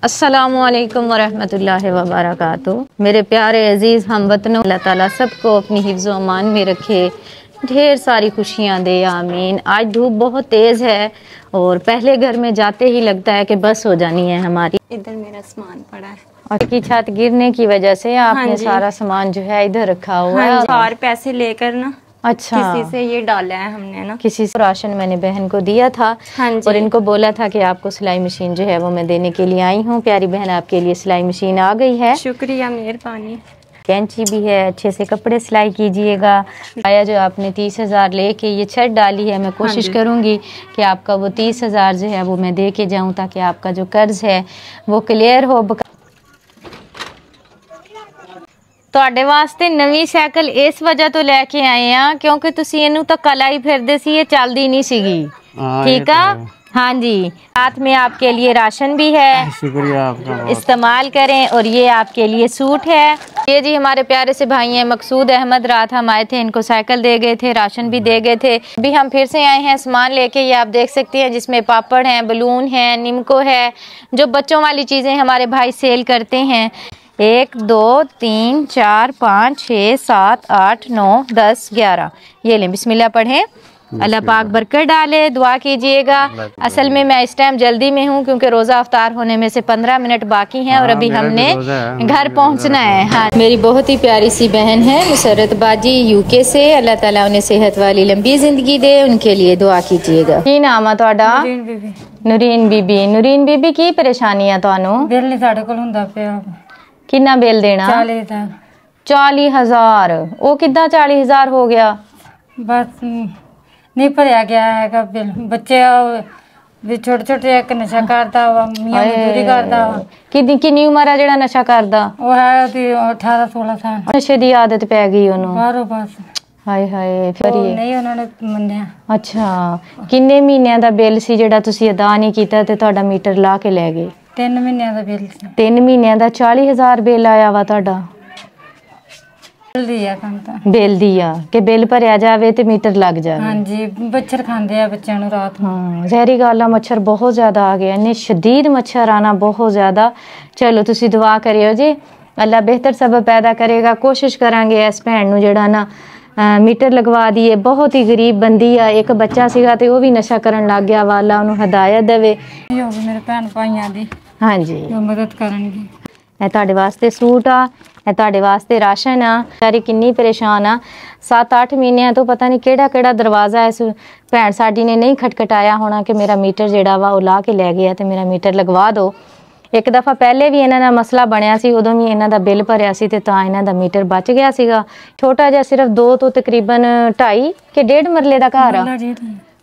अस्सलामुअलैकुम वरहमतुल्लाहि वबरकातुहू। मेरे प्यारे अजीज़ हमवतनों, अल्लाह ताला सबको अपनी हिफ्ज़ व अमान में रखे, ढेर सारी खुशियाँ दे, आमीन। आज धूप बहुत तेज़ है और पहले घर में जाते ही लगता है कि बस हो जानी है हमारी। इधर मेरा सामान पड़ा है और की छत गिरने की वजह से आपने सारा सामान जो है इधर रखा हुआ है। और पैसे लेकर ना अच्छा, किसी से ये डाला है हमने ना, किसी से राशन मैंने बहन को दिया था। हाँ जी। और इनको बोला था कि आपको सिलाई मशीन जो है वो मैं देने के लिए आई हूँ। प्यारी बहन, आपके लिए सिलाई मशीन आ गई है। शुक्रिया, मेहरबानी। कैंची भी है, अच्छे से कपड़े सिलाई कीजिएगा। आया जो आपने 30,000 लेके ये छत डाली है, मैं कोशिश करूँगी कि आपका वो 30,000 जो है वो मैं दे के जाऊँ, ताकि आपका जो कर्ज है वो क्लियर हो। ਤੁਹਾਡੇ ਵਾਸਤੇ ਨਵੀਂ ਸਾਈਕਲ ਇਸ ਵਜ੍ਹਾ ਤੋਂ ਲੈ ਕੇ ਆਏ ਆ ਕਿਉਂਕਿ ਤੁਸੀਂ ਇਹਨੂੰ ਤਾਂ ਕੱਲ ਹੀ ਫਿਰਦੇ ਸੀ, ਇਹ ਚੱਲਦੀ नहीं ਸੀਗੀ। ठीक है, हाँ जी। साथ में आपके लिए राशन भी है, शुक्रिया आपका, इस्तेमाल करें। और ये आपके लिए सूट है। ये जी हमारे प्यारे से भाई हैं मकसूद अहमद, रात हम आए थे, इनको साइकिल दे गए थे, राशन भी दे गए थे। अभी हम फिर से आए हैं सामान लेके। ये आप देख सकती हैं, जिसमें पापड़ हैं, बलून है, निमको है, जो बच्चों वाली चीज़ें हमारे भाई सेल करते हैं। 1 2 3 4 5 6 7 8 9 10 11। ये लें, बिस्मिल्लाह पढ़ें। अल्लाह पाक बरकत डाले, दुआ कीजिएगा। असल में मैं इस टाइम जल्दी में हूँ क्योंकि रोज़ा अफ्तार होने में से 15 मिनट बाकी हैं और अभी हमने घर पहुँचना है। हाँ, मेरी बहुत ही प्यारी सी बहन है मुसरत बाजी, यूके से। अल्लाह ताला उन्हें सेहत वाली लंबी जिंदगी दे, उनके लिए दुआ कीजिएगा। की नाम है तुहाडा? नूरीन बीबी। नूरीन बीबी, की परेशानी है तुहानू? बिल नहीं साढ़े कोल हुंदा पिया। कितना बिल देना? 40,000। वो कितना 40,000 हो गया? बस नहीं भरिया गया है बिल। बच्चे भी छोटे छोटे, एक नशा करता वा, मियां मजदूरी करता वा। किन्नी उम्र है जेड़ा नशा करदा? वो है 18-16 साल। नशे दी आदत पै गई ओनू? बाहरों बस। हाय हाय, फिर ये नहीं उन्होंने मन्निया। अच्छा, किन्ने महीनਿਆਂ ਦਾ ਬਿੱਲ ਸੀ ਜਿਹੜਾ ਤੁਸੀਂ ਅਦਾ ਨਹੀਂ ਕੀਤਾ ਤੇ ਤੁਹਾਡਾ ਮੀਟਰ ਲਾ ਕੇ ਲੈ ਗਏ? 3 ਮਹੀਨਿਆਂ ਦਾ ਬਿੱਲ ਸੀ। 3 ਮਹੀਨਿਆਂ ਦਾ 40,000 ਬਿੱਲ ਆਇਆ ਵਾ ਤੁਹਾਡਾ? ਬਿੱਲ ਦਿਆ ਕੰਤਾ। ਬਿੱਲ ਦਿਆ ਕਿ ਬਿੱਲ ਭਰਿਆ ਜਾਵੇ ਤੇ ਮੀਟਰ ਲੱਗ ਜਾਵੇ। ਹਾਂਜੀ, ਮੱਛਰ ਖਾਂਦੇ ਆ ਬੱਚਿਆਂ ਨੂੰ ਰਾਤ ਨੂੰ। ਹਾਂ, ਜ਼ਹਿਰੀ ਗੱਲ ਆ, ਮੱਛਰ ਬਹੁਤ ਜ਼ਿਆਦਾ ਆ ਗਏ ਨੇ, ਸ਼ਦੀਦ ਮੱਛਰ ਆਣਾ ਬਹੁਤ ਜ਼ਿਆਦਾ। ਚਲੋ ਤੁਸੀਂ ਦੁਆ ਕਰਿਓ ਜੀ, ਅੱਲਾ ਬਿਹਤਰ ਸਬਬ ਪੈਦਾ ਕਰੇਗਾ। ਕੋਸ਼ਿਸ਼ ਕਰਾਂਗੇ ਇਸ ਭੈਣ ਨੂੰ ਜਿਹੜਾ ਨਾ मीटर लगवा दिए। बहुत ही गरीब बंदी आ, एक बच्चा सीगा ते वो भी नशा करन लग गया वा, अल्लाह उन्हें हदायत देवे। मेरे भैन भाइयों दी हाँ जी मदद करनगे। ਇਹ ਤੁਹਾਡੇ ਵਾਸਤੇ ਸੂਟ ਆ, ਇਹ ਤੁਹਾਡੇ ਵਾਸਤੇ ਰਾਸ਼ਨ ਆ। ਸਾਰੀ ਕਿੰਨੀ ਪਰੇਸ਼ਾਨ ਆ, 7-8 ਮਹੀਨਿਆਂ ਤੋਂ ਪਤਾ ਨਹੀਂ ਕਿਹੜਾ ਕਿਹੜਾ ਦਰਵਾਜ਼ਾ ਇਸ ਭੈਣ ਸਾਡੀ ਨੇ ਨਹੀਂ ਖਟਖਟਾਇਆ ਹੋਣਾ ਕਿ ਮੇਰਾ ਮੀਟਰ ਜਿਹੜਾ ਵਾ ਉਹ ਲਾ ਕੇ ਲੈ ਗਿਆ ਤੇ ਮੇਰਾ ਮੀਟਰ ਲਗਵਾ ਦਿਓ। ਇੱਕ ਦਫਾ ਪਹਿਲੇ ਵੀ ਇਹਨਾਂ ਦਾ ਮਸਲਾ ਬਣਿਆ ਸੀ, ਉਦੋਂ ਵੀ ਇਹਨਾਂ ਦਾ ਬਿੱਲ ਭਰਿਆ ਸੀ ਤੇ ਤਾਂ ਇਹਨਾਂ ਦਾ ਮੀਟਰ ਬਚ ਗਿਆ ਸੀਗਾ। ਛੋਟਾ ਜਿਹਾ ਸਿਰਫ 2 ਤੋਂ ਤਕਰੀਬਨ 2.5 ਕਿ 1.5 ਮਰਲੇ ਦਾ ਘਰ ਆ।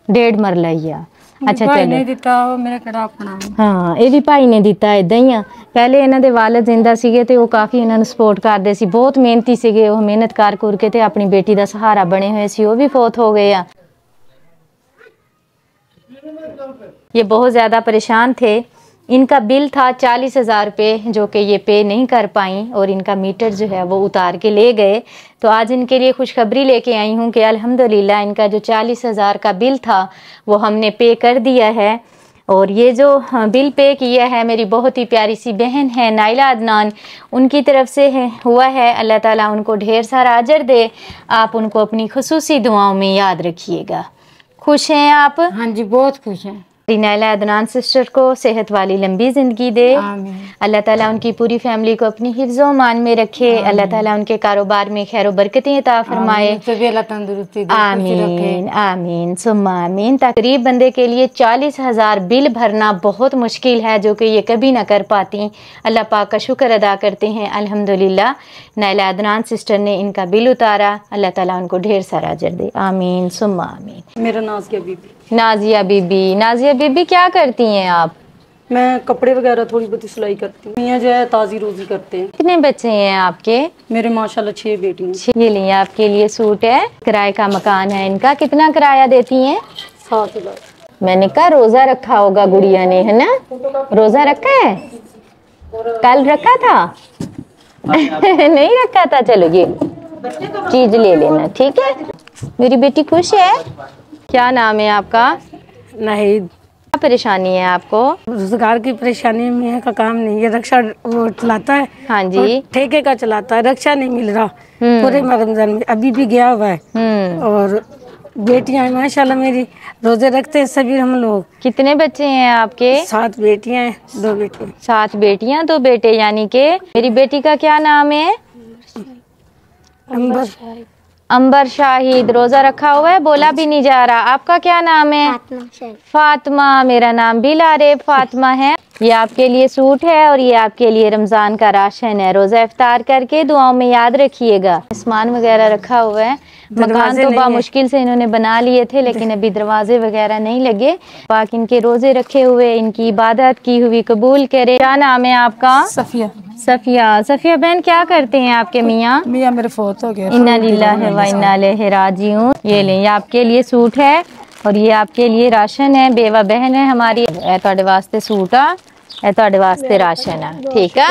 1.5 ਮਰਲਾ ਹੀ ਆ। ਅੱਛਾ ਚਲੋ, ਨਹੀਂ ਦਿੱਤਾ ਉਹ ਮੇਰਾ ਕਿਹੜਾ ਆਪਣਾ। ਹਾਂ, ਇਹ ਵੀ ਭਾਈ ਨੇ ਦਿੱਤਾ। ਇਦਾਂ ਹੀ ਆ। ਪਹਿਲੇ ਇਹਨਾਂ ਦੇ ਵਾਲਿਦ ਜ਼ਿੰਦਾ ਸੀਗੇ ਤੇ ਉਹ ਕਾਫੀ ਇਹਨਾਂ ਨੂੰ ਸਪੋਰਟ ਕਰਦੇ ਸੀ, ਬਹੁਤ ਮਿਹਨਤੀ ਸੀਗੇ ਉਹ, ਮਿਹਨਤ ਕਰ ਕੇ ਤੇ ਆਪਣੀ ਬੇਟੀ ਦਾ ਸਹਾਰਾ ਬਣੇ ਹੋਏ ਸੀ। ਉਹ ਵੀ ਫੌਤ ਹੋ ਗਏ ਆ। ये बहुत ज़्यादा परेशान थे। इनका बिल था 40,000 रुपये, जो कि ये पे नहीं कर पाई और इनका मीटर जो है वो उतार के ले गए। तो आज इनके लिए खुशखबरी लेके आई हूँ कि अल्हम्दुलिल्लाह इनका जो 40,000 का बिल था वो हमने पे कर दिया है। और ये जो बिल पे किया है मेरी बहुत ही प्यारी सी बहन है नाइला अदनान, उनकी तरफ से हुआ है। अल्लाह ताला उनको ढेर सारा अजर दे। आप उनको अपनी खुसूसी दुआओं में याद रखिएगा। खुश हैं आप? हाँ जी, बहुत खुश हैं। नाइला अदनान सिस्टर को सेहत वाली लंबी ज़िंदगी दे। अल्लाह ताला उनकी पूरी फैमिली को अपनी हिफ्ज़ व मान में रखे। अल्लाह ताला उनके कारोबार में खैर बरकतें अता फरमाए। आमीन आमीन सुम्मा आमीन। तकरीब बंदे के लिए 40,000 बिल भरना बहुत मुश्किल है, जो कि ये कभी ना कर पाती। अल्लाह पाक का शुक्र अदा करते हैं। अल्हम्दुलिल्लाह नाइला अदनान सिस्टर ने इनका बिल उतारा। अल्लाह ताला उनको ढेर सारा अजर दे। आमीन सुम्मा आमीन। मेरा नाज़िया बीबी। नाजिया बीबी। नाजिया बीबी, क्या करती हैं आप? मैं कपड़े वगैरह थोड़ी बहुत सिलाई करती हूँ। मियाँ जो है ताज़ी रोज़ी करते हैं। कितने बच्चे हैं आपके? मेरे माशाल्लाह 6 बेटियाँ। ये लिए आपके लिए सूट है। किराए का मकान है इनका। कितना किराया देती हैं? 7,000। मैंने कहा रोजा रखा होगा गुड़िया ने, है ना? रोजा रखा है? कल रखा था? नहीं रखा था। चलो ये चीज ले लेना, ठीक है? मेरी बेटी खुश है। क्या नाम है आपका? नाहिद। क्या परेशानी है आपको? रोजगार की परेशानी में का काम नहीं है, रक्षा वो चलाता है। हाँ जी। ठेके का चलाता है, रक्षा नहीं मिल रहा पूरे रमजान में, अभी भी गया हुआ है। और बेटियां हैं माशाल्लाह मेरी, रोजे रखते हैं सभी हम लोग। कितने बच्चे हैं आपके? 7 बेटियां हैं, 2 बेटे। 7 बेटियां 2 बेटे, यानी कि मेरी बेटी का क्या नाम है? अंबर शाहिद। रोजा रखा हुआ है, बोला भी नहीं जा रहा। आपका क्या नाम है? फातिमा। मेरा नाम भी लारेब फातिमा है। ये आपके लिए सूट है और ये आपके लिए रमजान का राशन है। रोजा इफ्तार करके दुआओं में याद रखिएगा। सामान वगैरह रखा हुआ है। मकान तो बामुश्किल से इन्होंने बना लिए थे, लेकिन अभी दरवाजे वगैरह नहीं लगे। पाक इनके रोजे रखे हुए, इनकी इबादत की हुई कबूल करे। क्या नाम है आपका? सफिया। सफिया। सफिया बहन, क्या करते हैं आपके मियाँ? मियाँ मेरे फौत हो गए। इन्ना लिल्लाहि व इन्ना इलैहि राजिऊन। ये लें, ये आपके लिए सूट है और ये आपके लिए राशन है। बेवा बहन है हमारी, तुहाडे वास्ते सूट आ, तुहाडे वास्ते राशन है। ठीक है,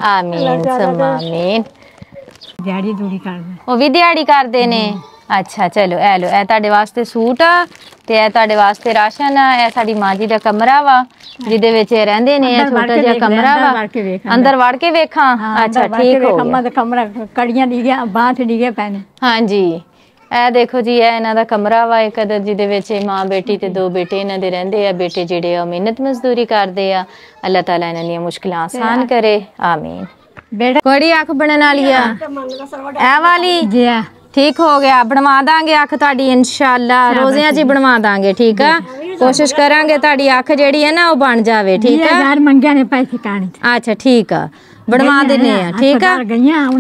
आमीन सुम्मा आमीन। दिहाड़ी दूड़ी कर वो भी दिहाड़ी कर देने। अच्छा चलो, ए लो, ए तुहाडे वास्ते सूट आ ते ए तुहाडे वास्ते राशन आ। ए साडी मां जी दा कमरा वा जिहदे विच रहंदे ने। छोटा जिहा कमरा वा, अंदर वड़ के वेखां? अच्छा ठीक हो गया। कमरा कड़ियां दी गया, बांथ दी गया पैने। हाँ जी, ਇਹ ਦੇਖੋ ਜੀ, ਇਹ ਇਹਨਾਂ ਦਾ ਕਮਰਾ ਵਾ ਇੱਕ ਅਦਰ, ਜਿਹਦੇ ਵਿੱਚ ਮਾਂ ਬੇਟੀ ਤੇ 2 ਬੇਟੇ ਇਹਨਾਂ ਦੇ ਰਹਿੰਦੇ ਆ। ਬੇਟੇ ਜਿਹੜੇ ਆ ਮਿਹਨਤ ਮਜ਼ਦੂਰੀ ਕਰਦੇ ਆ। ਅੱਲਾਹ ਤਾਲਾ ਇਹਨਾਂ ਦੀਆਂ ਮੁਸ਼ਕਿਲਾਂ ਆਸਾਨ करे, आमीन। बेटा कोड़ी अख बनने वाली है, ए वाली जी ठीक हो गया। बनवा दांगे अख ताड़ी इंशाअल्लाह, रोज़ियां च बनवा दांगे। ठीक है, कोशिश करांगे ताड़ी अख जेड़ी है ना वो बन जावे। ठीक है, यार मंगया ने पैसे काने। अच्छा ठीक है, बनवा देने हैं। ठीक है,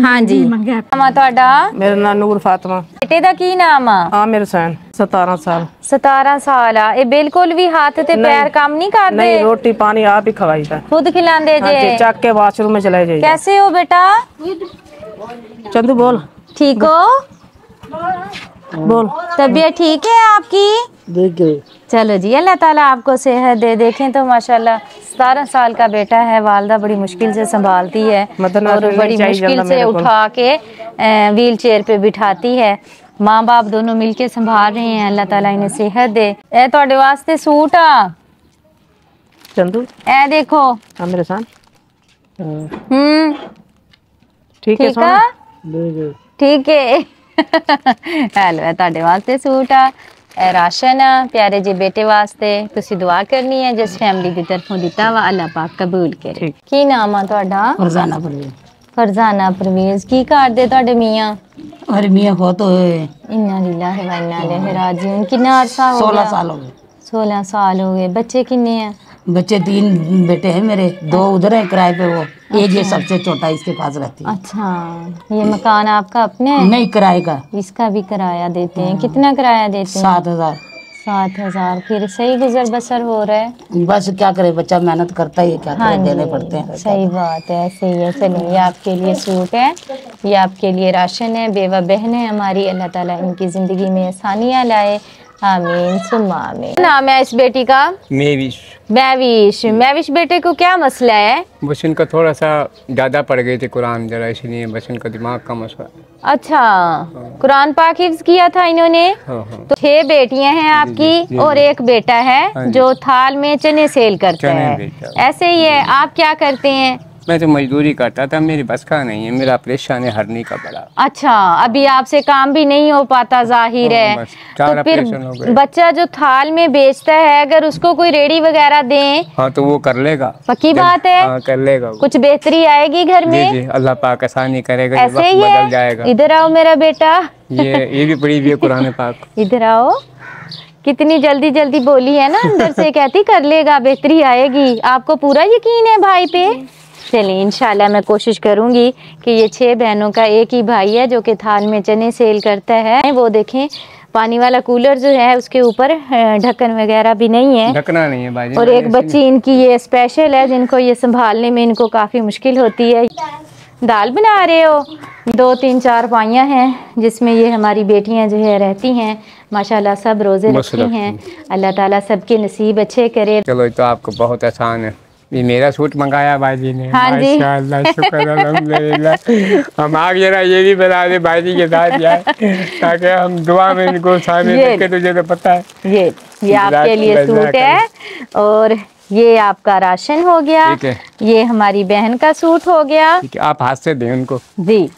हाँ जी। नाम तुहाडा? मेरा नाम नूर फातिमा। बेटे दा की नाम आ? आमिर हुसैन। 17 साल। 17 साल आ। ये बिल्कुल भी हाथ ते पैर काम नहीं करते? नहीं, रोटी पानी आप ही खवाई था, खुद खिलांदे जे? चक के वॉशरूम में चले जाइए। कैसे हो बेटा? चंदू बोल। ठीक हो? बोल। तबीयत ठीक है आपकी? चलो जी, अल्लाह ताला आपको सेहत दे। देखें तो माशाल्लाह 17 साल का बेटा है, वालदा बड़ी मुश्किल से संभालती है और बड़ी मुश्किल से उठा के व्हील चेयर पे बिठाती है। माँ बाप दोनों मिलके संभाल रहे हैं। अल्लाह ताला इन्हें सेहत दे। ए तुहाडे वास्ते सूट आ चंदू, ए देखो। मेरे साथ ठीक है, ठीक है। हेलो, ए तुहाडे वास्ते सूट आ, ए राशन आ प्यारे जी बेटे वास्ते। तुसी दुआ करनी है जिस फैमिली दी तरफों दिता वा, अल्लाह पाक कबूल करे। की नाम आ तुहाडा? फरजाना परवेज। फरजाना परवेज। की करदे तुहाडे मियां? और मियाँ बहुत हुए। इन्ना लिल्लाहि व इन्ना इलैहि राजिऊन। कितना अरसा हो गया? 16 साल हो गए। 16 साल हो गए। बच्चे किन्ने हैं? बच्चे 3 बेटे हैं मेरे, 2 उधर है किराए पे, वो एक ये सबसे छोटा इसके पास रहती है। अच्छा, ये मकान आपका अपने है? नहीं, किराए का। इसका भी किराया देते हैं? कितना किराया देते हैं? 7,000। 7,000। फिर सही गुजर बसर हो रहा है? बस क्या करे, बच्चा मेहनत करता है, क्या करे, देने पड़ते हैं। सही बात है, सही है। चलो, ये आपके लिए सूट है, ये आपके लिए राशन है। बेवा बहन है हमारी, अल्लाह ताला इनकी जिंदगी में आसानियाँ लाए, आमीन सुम्मा आमीन। नाम है इस बेटी का? मेविश। मैविश। मैविश बेटे को क्या मसला है? बस इनका थोड़ा सा ज़्यादा पड़ गए थे कुरान जरा, इसलिए बस इनका दिमाग का मसला। अच्छा, कुरान पाक हिफ्ज किया था इन्होंने? हाँ। तो 6 बेटियां हैं आपकी और 1 बेटा है जो थाल में चने सेल करता है। ऐसे ही है। आप क्या करते हैं? मैं तो मजदूरी करता था, मेरी बस का नहीं है, मेरा ऑपरेशन है हरनी का बड़ा। अच्छा, अभी आपसे काम भी नहीं हो पाता जाहिर है। तो फिर बच्चा जो थाल में बेचता है, अगर उसको कोई रेडी वगैरह दें? हाँ तो वो कर लेगा। पक्की बात है? हाँ, कर लेगा। कुछ बेहतरी आएगी घर में? जी, अल्लाह पाक आसानी करेगा। ऐसे ही बदल जाएगा। इधर आओ मेरा बेटा। ये भी पड़ी हुई है कुरान पाक। इधर आओ। कितनी जल्दी जल्दी बोली है ना, अंदर से कहती कर लेगा, बेहतरी आएगी। आपको पूरा यकीन है भाई पे? चलिए, इंशाल्लाह मैं कोशिश करूंगी कि ये 6 बहनों का एक ही भाई है जो कि थाल में चने सेल करता है। वो देखें, पानी वाला कूलर जो है उसके ऊपर ढक्कन वगैरह भी नहीं है, ढकना नहीं है भाई। और एक बच्ची इनकी ये स्पेशल है जिनको ये संभालने में इनको काफ़ी मुश्किल होती है। दाल बना रहे हो? 2 3 4 पाइयाँ हैं जिसमें ये हमारी बेटियां जो है रहती हैं। माशाल्लाह सब रोज़े रखती हैं। अल्लाह ताला सबके नसीब अच्छे करे। चलो, ये तो आपको बहुत आसान है। ये मेरा सूट मंगाया भाई जी ने। हाँ जी, माशाअल्लाह, शुक्र अल्हम्दुलिल्लाह। हम आ गए ना, ये भी बना दे भाई जी के साथ यार, ताकि हम दुआ में इनको सामने रखें। तुझे तो पता है। ये ये आपके लिए सूट है और ये आपका राशन हो गया। ठीक है। ये हमारी बहन का सूट हो गया। ठीक है, आप हाथ से दें उनको। जी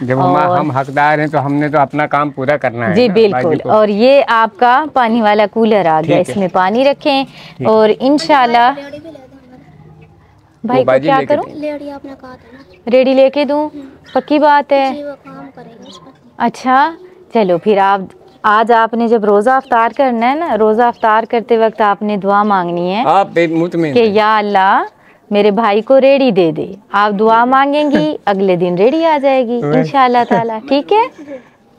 जब हम हकदार हैं तो हमने तो अपना काम पूरा करना है जी ना, बिल्कुल। और ये आपका पानी वाला कूलर आ गया, इसमें पानी रखें और इंशाल्लाह भाई को क्या करूं, रेडी लेके दूं, पक्की बात है। अच्छा चलो फिर आप आज आपने जब रोज़ा अफ्तार करना है ना, रोज़ा अफ्तार करते वक्त आपने दुआ मांगनी है आप मुतमिन कि या अल्लाह मेरे भाई को रेडी दे दे। आप दुआ मांगेंगी, अगले दिन रेडी आ जाएगी इंशाअल्लाह ताला। ठीक है,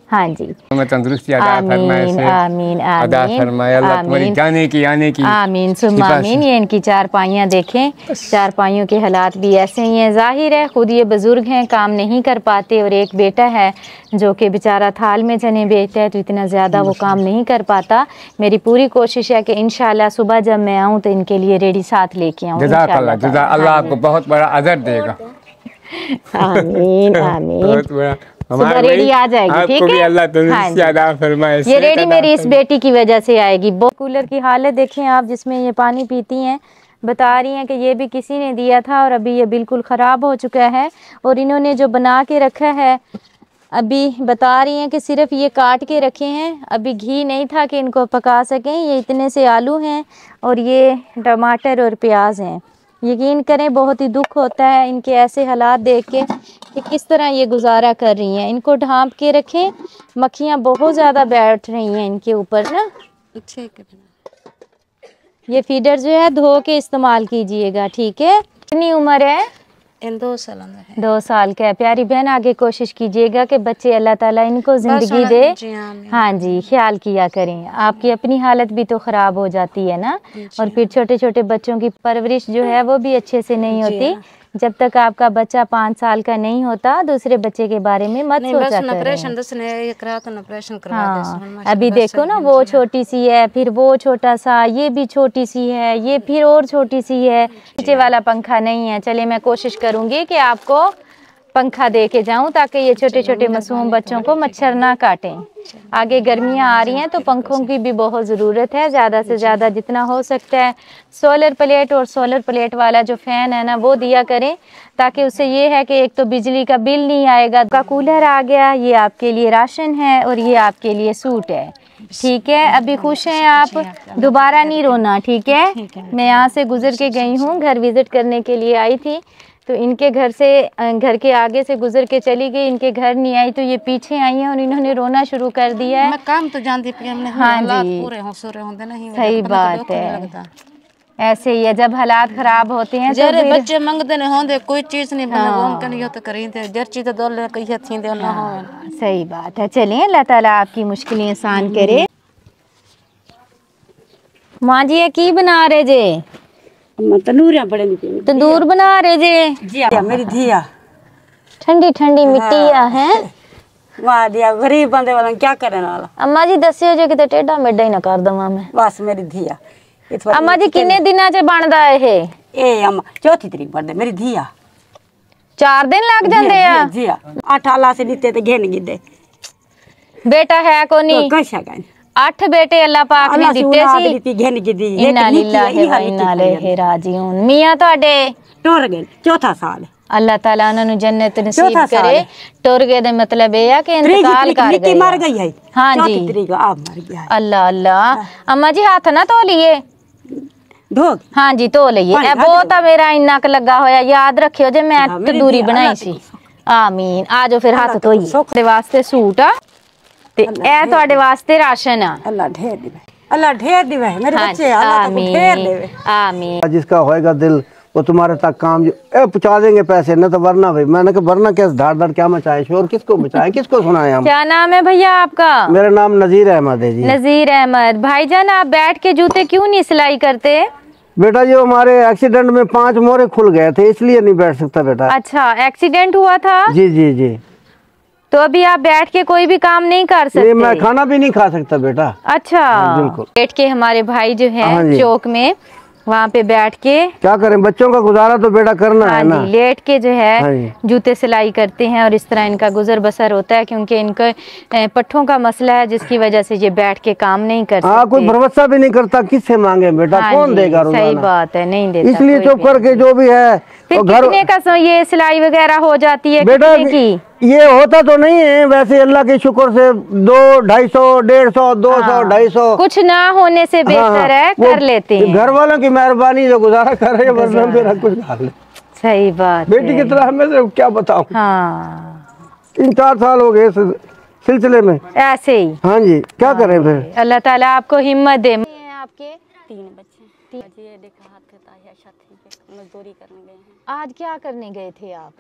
हाँ जी। मैं तंदुरुस्ती अदा फरमाए, आमीन आमीन अदा फरमाए अल्लाह तुम्हारी जाने की आने की। आमीन सुम्मा आमीन। ये इनकी चारपाइयाँ देखें, चारपाइयों के हालात भी ऐसे ही हैं। जाहिर है खुद ये बुजुर्ग हैं, काम नहीं कर पाते और एक बेटा है जो कि बेचारा थाल में चने बेचता है, तो इतना ज़्यादा वो काम नहीं कर पाता। मेरी पूरी कोशिश है कि इंशाल्लाह सुबह जब मैं आऊँ तो इनके लिए रेडी साथ लेके आऊँ। अल्लाह आपको बहुत बड़ा अजर देगा। आमीन आमीन। बहुत बड़ा सुबह रेडी आ जाएगी। ठीक है, अल्लाह तंदुरुस्ती अदा फरमाए। ये रेडी मेरी इस बेटी की वजह से आएगी। कूलर की हालत देखें आप, जिसमें ये पानी पीती हैं, बता रही हैं कि ये भी किसी ने दिया था और अभी ये बिल्कुल ख़राब हो चुका है। और इन्होंने जो बना के रखा है अभी बता रही हैं कि सिर्फ ये काट के रखे हैं, अभी घी नहीं था कि इनको पका सकें। ये इतने से आलू हैं और ये टमाटर और प्याज हैं। यकीन करें बहुत ही दुख होता है इनके ऐसे हालात देख के कि किस तरह ये गुजारा कर रही हैं। इनको ढांप के रखें, मक्खियाँ बहुत ज़्यादा बैठ रही हैं इनके ऊपर ना। ये फीडर जो है धो के इस्तेमाल कीजिएगा। ठीक है, कितनी उम्र है? 2 साल है। 2 साल का है। प्यारी बहन आगे कोशिश कीजिएगा कि बच्चे अल्लाह ताला इनको ज़िंदगी दे। हाँ जी, ख्याल किया करें। आपकी अपनी हालत भी तो ख़राब हो जाती है ना, और फिर छोटे छोटे बच्चों की परवरिश जो है वो भी अच्छे से नहीं होती। जब तक आपका बच्चा 5 साल का नहीं होता दूसरे बच्चे के बारे में मत सोचा करें। हाँ, अभी देखो ना वो छोटी सी है, फिर वो छोटा सा, ये भी छोटी सी है, ये फिर और छोटी सी है। नीचे वाला पंखा नहीं है। चले मैं कोशिश करूँगी कि आपको पंखा दे के जाऊँ ताकि ये छोटे छोटे मासूम बच्चों को मच्छर ना काटें। आगे गर्मियाँ आ रही हैं तो पंखों की भी बहुत ज़रूरत है। ज़्यादा से ज़्यादा जितना हो सकता है सोलर प्लेट और सोलर प्लेट वाला जो फ़ैन है ना वो दिया करें, ताकि उससे ये है कि एक तो बिजली का बिल नहीं आएगा। का कूलर आ गया, ये आपके लिए राशन है और ये आपके लिए सूट है। ठीक है, अभी खुश हैं आप, दोबारा नहीं रोना। ठीक है, मैं यहाँ से गुजर के गई हूँ, घर विज़िट करने के लिए आई थी, तो इनके घर से घर के आगे से गुजर के चली गई, इनके घर नहीं आई तो ये पीछे आई हैं और इन्होंने रोना शुरू कर दिया है। मैं काम तो जानती थी हमने। हाँ जी, सही बात है। ऐसे ही है, जब हालात खराब होते हैं तो बच्चे मंगते नहीं होंगे, कोई चीज नहीं बने वो कहीं तो करी थे जर चीज दो ले कहीं थी दे ना हो। सही बात है। चलिए अल्लाह ताला आपकी मुश्किलें आसान करे। माँ जी ये की बना रहे जे? तंदूर बना रहे जे? मेरी धिया ठंडी ठंडी मिट्टी है। वाह दिया, गरीब बंदे वाला क्या करने वाला। अम्मा जी दसियो जे किते टेढ़ा मेढ़ा ही ना कर दवा मैं। बस मेरी धिया। अम्मा जी किन्ने दिना च बनदा है? ए अम्मा 4 तरीक बनदा मेरी धिया। 4 दिन लग जाते हैं? जी 8 आला से दिते ते घेन गिदे। बेटा है कोनी? कैसा गए 8 बेटे अल्लाह पाक ने दिते सी। घेन गिदी इन्ना लिल्लाहि व इन्ना इलैहि राजिऊन। मियां ਤੁਹਾਡੇ टुर गए 4था साल। अल्लाह ताला उन्हें जन्नत नसीब करे। टुर गए दा मतलब ये है कि इंतकाल कर गए। मर गई है। हाँ जी, तरीक आप मर गया है। अल्लाह अल्लाह। अम्मा जी हाथ ना धो लिए? धो। हाँ जी धो लिए। ए बहुत मेरा इन्ना क लगा होया, याद रखियो जे मैं तंदूरी बनाई सी। आमीन। आ जाओ फिर हाथ धोइए। तेरे वास्ते सूट आ ते ए ਤੁਹਾਡੇ वास्ते राशन आ। अल्लाह ढेर दिवे, अल्लाह ढेर दिवे मेरे बच्चे, अल्लाह को ढेर देवे। आमीन। जिसका होएगा दिल वो तुम्हारे तक काम पहुंचा देंगे पैसे, न तो वरना भाई मैंने कहा वरना क्या धाड़ धाड़ क्या मचाए शोर, किसको मचाए किसको सुनाए हम। क्या नाम है भैया आपका? मेरा नाम नजीर अहमद है जी। नजीर अहमद। भाईजान आप बैठ के जूते क्यों नहीं सिलाई करते? बेटा जी हमारे एक्सीडेंट में 5 मोरे खुल गए थे इसलिए नहीं बैठ सकता बेटा। अच्छा एक्सीडेंट हुआ था? जी जी जी। तो अभी आप बैठ के कोई भी काम नहीं कर सकते? मैं खाना भी नहीं खा सकता बेटा। अच्छा बिल्कुल। बैठ के हमारे भाई जो है चौक में वहाँ पे बैठ के क्या करें, बच्चों का गुजारा तो बेटा करना है ना। लेट के जो हाँ है जी। जूते सिलाई करते हैं और इस तरह इनका गुजर बसर होता है, क्योंकि इनका पट्ठों का मसला है जिसकी वजह से ये बैठ के काम नहीं कर सकते। हाँ, कोई भरोसा भी नहीं करता, किससे मांगे बेटा, कौन देगा रोजाना। सही बात है, नहीं देता। इसलिए चुप करके जो भी है फिर कितने का ये सिलाई वगैरह हो जाती है बेटा कितने की? ये होता तो नहीं है वैसे, अल्लाह के शुक्र से 200, 250, 150, 200, 250 कुछ ना होने से बेहतर है कर लेते हैं। घर वालों की मेहरबानी जो गुजारा कर रहे हैं, वरना मेरा कुछ हाल नहीं। सही बात बेटी की तरह मैं तो क्या बताऊं। हाँ 3-4 साल हो गए सिलसिले में ऐसे ही। हाँ जी, क्या करें फिर। अल्लाह ताला आपको हिम्मत दे। आपके 3 बच्चे। ये देखा हाथ करता है मजदूरी करने गए हैं। आज क्या करने गए थे आप?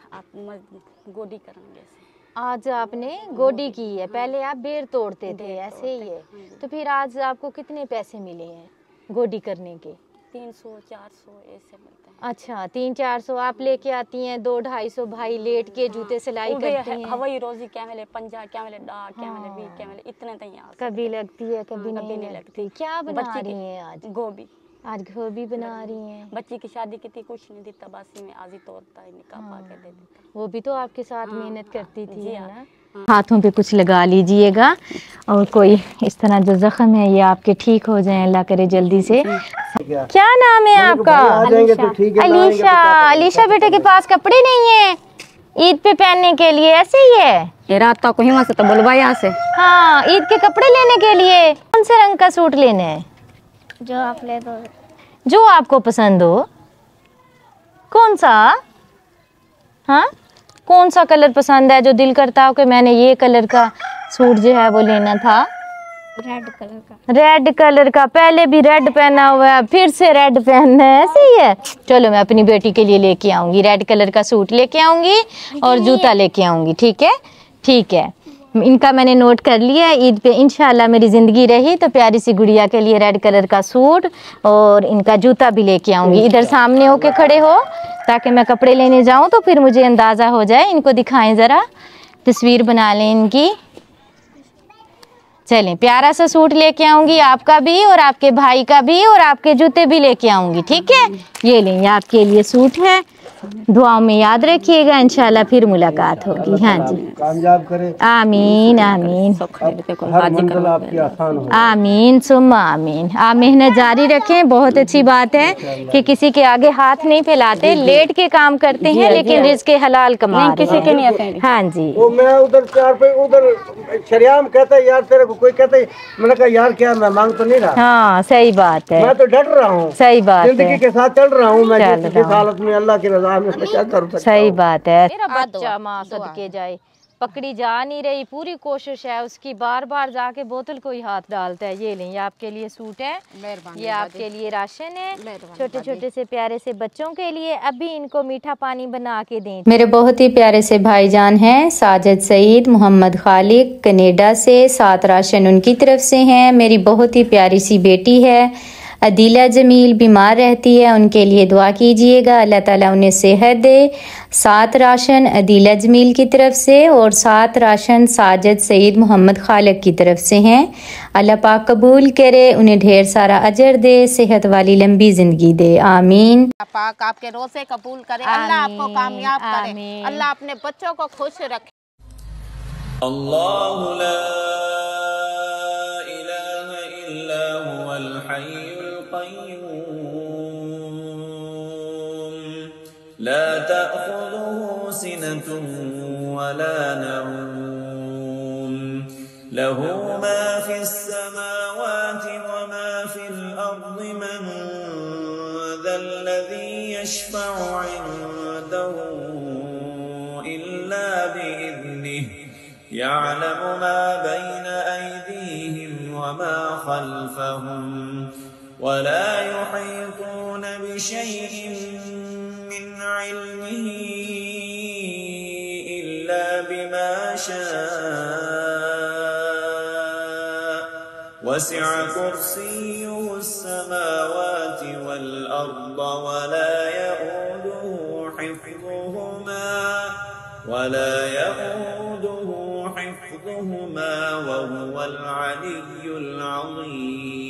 गोडी करने गए थे। आज आपने गोडी की है, पहले आप बेर तोड़ते थे ऐसे ही है। तो फिर आज आपको कितने पैसे मिले हैं गोडी करने के? 300-400 ऐसे मिलते हैं। अच्छा 300-400 आप लेके आती हैं, 200-250 भाई लेट के जूते सिलाई करती हैं। हवाई रोजी क्या मिले, पंजा क्या मिले, डाक क्या मिले, बी क्या मिले, इतने तैयार। कभी लगती है कभी नहीं लगती। क्या बना रही हैं आज? गोभी। आज गोभी बना रही हैं। बच्ची की शादी की थी, कुछ नहीं दी, तबासी में आज ही तोड़ता है, निकाह पा के दे देता। वो भी तो आपके साथ मेहनत करती थी है ना। हाथों पे कुछ लगा लीजिएगा और कोई इस तरह जो जख्म है ये आपके ठीक हो जाए, अल्लाह करे जल्दी से। क्या नाम है आपका? अलीशा। अलीशा बेटे के पास कपड़े नहीं है ईद पे पहनने के लिए, ऐसे ही है? ये रात तक कोहिमा से तो बुलवा यहाँ से। हाँ ईद के कपड़े लेने के लिए कौन से रंग का सूट लेना है? जो आप ले दो, जो आपको पसंद हो। कौन सा? हाँ कौन सा कलर पसंद है जो दिल करता हो कि मैंने ये कलर का सूट जो है वो लेना था? रेड कलर का। रेड कलर का, पहले भी रेड पहना हुआ है फिर से रेड पहनना है, ऐसे ही है। चलो मैं अपनी बेटी के लिए लेके आऊंगी, रेड कलर का सूट लेके आऊंगी और जूता लेके आऊंगी। ठीक है ठीक है, इनका मैंने नोट कर लिया। ईद पे इंशाल्लाह मेरी ज़िंदगी रही तो प्यारी सी गुड़िया के लिए रेड कलर का सूट और इनका जूता भी लेके आऊंगी। इधर सामने होके खड़े हो ताकि मैं कपड़े लेने जाऊं तो फिर मुझे अंदाज़ा हो जाए। इनको दिखाएं ज़रा, तस्वीर बना लें इनकी। चलें, प्यारा सा सूट लेके आऊंगी आपका भी और आपके भाई का भी और आपके जूते भी लेके आऊंगी। ठीक है, ये लें, ये आपके लिए सूट है। दुआओं में याद रखिएगा, इंशाल्लाह फिर मुलाकात होगी। हाँ जी, कामयाब करे। आमीन आमीन हर मंजिल आपकी आसान हो। आमीन सुम्मा आमीन। आप मेहनत जारी रखें। बहुत अच्छी बात है कि किसी के आगे हाथ नहीं फैलाते, लेट के काम करते हैं लेकिन रिज़्क़ हलाल कमा किसी के नहीं आते। हाँ जी। वो मैं उधर 4 पे उधर शरियाम कहता है यार तेरे को, कोई कहता है, मैंने कहा यार क्या मैं मांग तो नहीं रहा। हाँ सही बात है, मैं तो डट रहा हूँ, सही बात जिंदगी है, के साथ चल रहा हूँ मैं जिस हालत में, अल्लाह की रज़ा में मैं क्या कर सकता सही हूँ। बात है। मेरा बच्चा माँ सदके जाए, पकड़ी जा नहीं रही, पूरी कोशिश है उसकी, बार बार जाके बोतल को ही हाथ डालता है। ये लें, ये आपके लिए सूट है, ये आपके लिए राशन है, छोटे छोटे से प्यारे से बच्चों के लिए। अभी इनको मीठा पानी बना के दें। मेरे बहुत ही प्यारे से भाईजान हैं, साजिद सईद, मोहम्मद खालिक कनेडा से, 7 राशन उनकी तरफ से हैं। मेरी बहुत ही प्यारी सी बेटी है अदीला जमील, बीमार रहती है, उनके लिए दुआ कीजिएगा, अल्लाह ताला उन्हें सेहत दे। 7 राशन अदीला जमील की तरफ से और 7 राशन साजिद सईद मोहम्मद खालिक की तरफ से हैं। अल्लाह पाक कबूल करे, उन्हें ढेर सारा अजर दे, सेहत वाली लंबी ज़िंदगी दे, आमीन। पाक आपके रोज़े कबूल करे, अल्लाह आपको कामयाब करे, अल्लाह अपने बच्चों को खुश रखे। अल्लाहु ला इलाहा इल्ला हुवल हय्युल क़य्यूम ला तअख़ुज़ुहु सिनतुन वला नऊम लहू मा फ़िस समावाति व मा फ़िल अर्ज़ि मन ज़ल्लज़ी यशफ़अु इन्दहु इल्ला बिइज़्निहि यअलमु मा बैन अयदीहिम व मा खल्फहुम वला युहीतून बिशैइन मिन इल्मिही इल्ला बिमा शाअ वसिअ कुर्सियुहु अस्समावाति वल अर्द वला यऊदुहु हिफ्ज़ुहुमा वहुवल अलिय्युल अज़ीम।